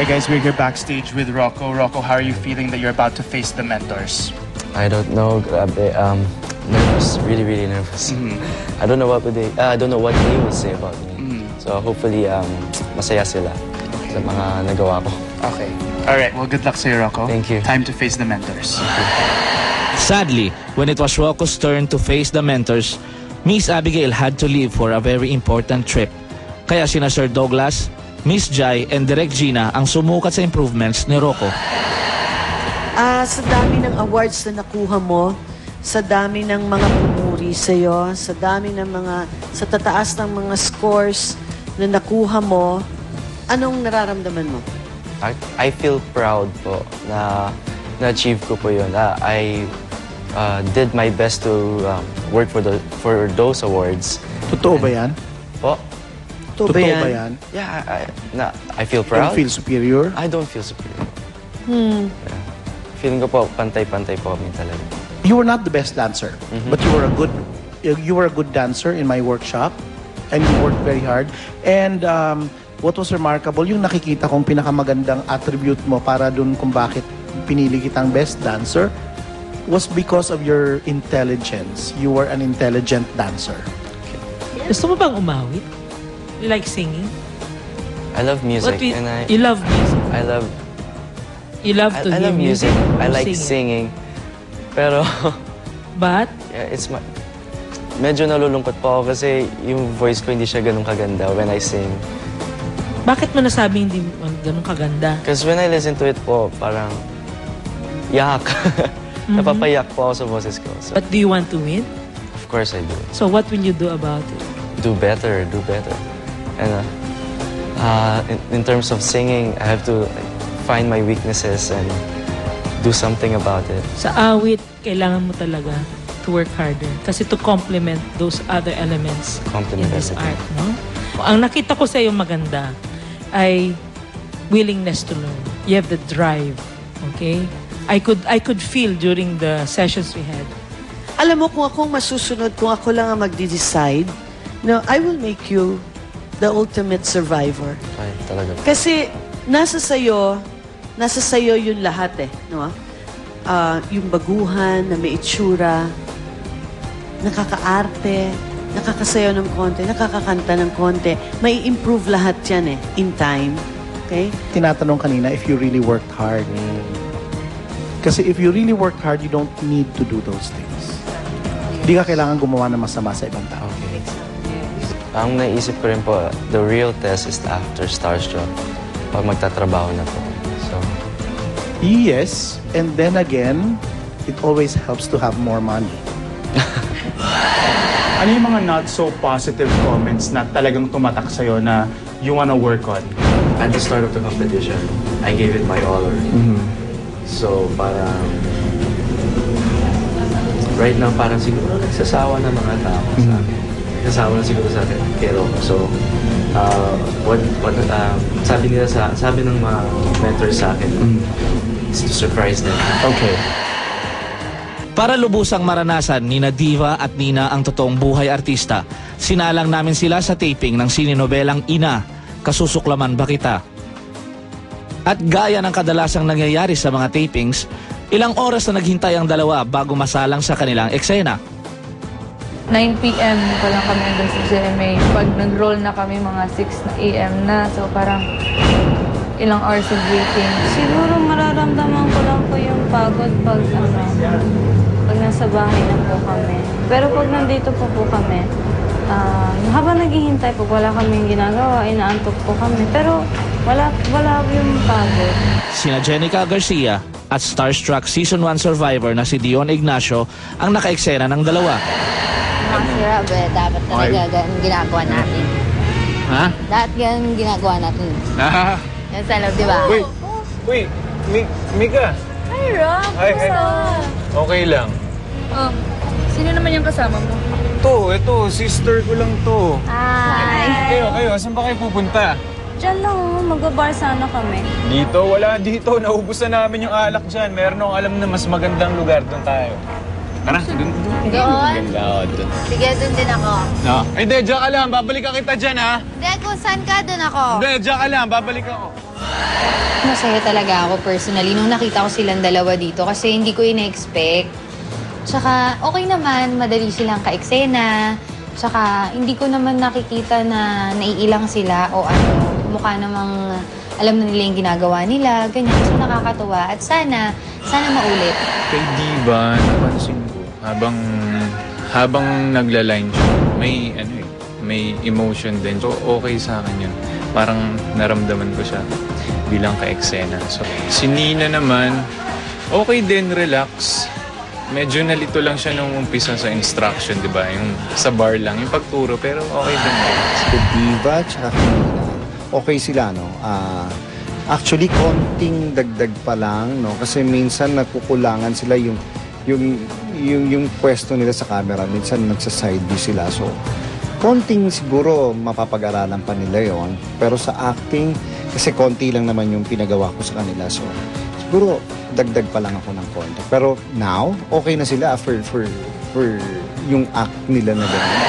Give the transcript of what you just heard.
Alright guys, we're here backstage with Rocco. Rocco, how are you feeling that you're about to face the mentors? I don't know, grabe. Nervous, really nervous. I don't know what they will say about me. So hopefully, masaya sila sa mga nagawa ko. Okay. Alright, well good luck sa'yo, Rocco. Thank you. Time to face the mentors. Sadly, when it was Rocco's turn to face the mentors, Miss Abigail had to leave for a very important trip. Kaya sina Sir Douglas, Miss Jai, and Direk Gina ang sumukat sa improvements ni Rocco. Sa dami ng awards na nakuha mo, sa dami ng mga pumuri sa'yo, sa dami ng sa tataas ng mga scores na nakuha mo, anong nararamdaman mo? I feel proud po na na-achieve ko po yun. I did my best to work for those awards. Totoo ba yan? Po? Totoo ba yan? Yeah, I feel proud. Don't feel superior? I don't feel superior. Yeah. Feeling ko po, pantay-pantay po kami talaga. You were not the best dancer, but you were a good dancer in my workshop, and you worked very hard. And what was remarkable, yung nakikita kong pinakamagandang attribute mo para dun kung bakit pinili kitang best dancer was because of your intelligence. You were an intelligent dancer. Gusto mo bang umawit? You like singing? I love music. You love music? You love to hear music? I like singing. Pero... But? Yeah, medyo nalulungkot po ako kasi yung voice ko hindi siya ganun kaganda when I sing. Bakit mo nasabing hindi ganun kaganda? Because when I listen to it po, parang... yak. Napapayak po ako sa boses ko. So, but do you want to win? Of course I do. So what will you do about it? Do better. And in terms of singing, I have to find my weaknesses and do something about it. Sa awit, kailangan mo talaga to work harder. Kasi to complement those other elements in this art, no? Ang nakita ko sa iyo maganda ay willingness to learn. You have the drive, okay? I could feel during the sessions we had. Alam mo, kung akong masusunod, kung ako lang ang magde-decide, no, I will make you the ultimate survivor. Ay, talaga. Kasi nasa sayo yun lahat eh, no? Yung baguhan na may itsura, nakakaarte, nakakasayaw ng konti, nakakakanta ng konti, may improve lahat yan eh, in time. Okay? Tinatanong kanina if you really worked hard. Kasi if you really worked hard, you don't need to do those things. Hindi ka kailangan gumawa ng masama sa ibang tao. Okay. Ang naisip ko rin po, the real test is after Starstruck. Pag magtatrabaho na po. So... Yes, and then again, it always helps to have more money. Ano yung mga not so positive comments na talagang tumatak sa'yo na you wanna work on? At the start of the competition, I gave it my all already. So, parang... Right now, parang siguro nagsasawa na mga tao sa akin. Nagsasawa na siguro sa akin. Pero, so... sabi ng mga mentors sa akin is to surprise them. Okay. Para lubusang maranasan ni Diva at Nina ang totoong buhay artista, sinalang namin sila sa taping ng sininobelang Ina, Kasusuklaman Ba Kita? At gaya ng kadalasang nangyayari sa mga tapings, ilang oras na naghintay ang dalawa bago masalang sa kanilang eksena. 9 p.m. pa lang kami nandun sa GMA. Pag nag-roll na kami, mga 6 a.m. na. So parang ilang hours of waiting. Siguro mararamdaman ko lang po yung pagod pag nasa bahay na po kami. Pero pag nandito po kami, habang naghihintay po, wala kaming ginagawa, inaantok po kami. Pero wala yung pagod. Sina Jenica Garcia at Starstruck Season 1 survivor na si Dion Ignacio ang naka-eksena ng dalawa. Grabe, dapat talaga ganun ginagawa natin. Ha? Dapat ganun ginagawa natin. Yan sa loob, di ba? Uy, Mika. Hi, Rob. Okay lang. Sino naman yung kasama mo? Ito, sister ko lang to. Hi! Kayo, saan ba kayo pupunta? Diyan lang, mag-bar sana kami. Dito? Wala dito. Naubusan namin yung alak dyan. Meron akong alam na mas magandang lugar. Doon tayo. Tara, doon. Doon? Sige, doon din ako. No? Hindi, diyan ka lang. Babalik ka kita dyan, ha? Hindi, kung saan ka, doon ako. Hindi, diyan ka lang. Babalik ako. Masaya talaga ako personally nung nakita ko silang dalawa dito kasi hindi ko ina-expect. Tsaka okay naman, madali silang ka-eksena. Tsaka hindi ko naman nakikita na naiilang sila o ano, mukha namang alam na nila yung ginagawa nila, ganyan. So nakakatuwa at sana maulit. Kay Diva, napansin ko, habang nagla-line siya, may emotion din. So okay sa akin yun. Parang naramdaman ko siya bilang ka-eksena. So, si Nina naman, okay din, relax. Medyo nalito lang siya nung umpisa sa instruction, di ba? Yung sa bar lang, yung pagturo, pero okay din. Si Diva at Nina, okay sila, no? Actually, konting dagdag pa lang, no? Kasi minsan nagkukulangan sila yung pwesto nila sa camera. Minsan nagsa-side view sila. So, konting siguro mapapag-aralan pa nila yon. Pero sa acting, kasi konti lang naman yung pinagawa ko sa kanila. So, siguro dagdag pa lang ako ng konti. Pero now, okay na sila for yung act nila na gano'n.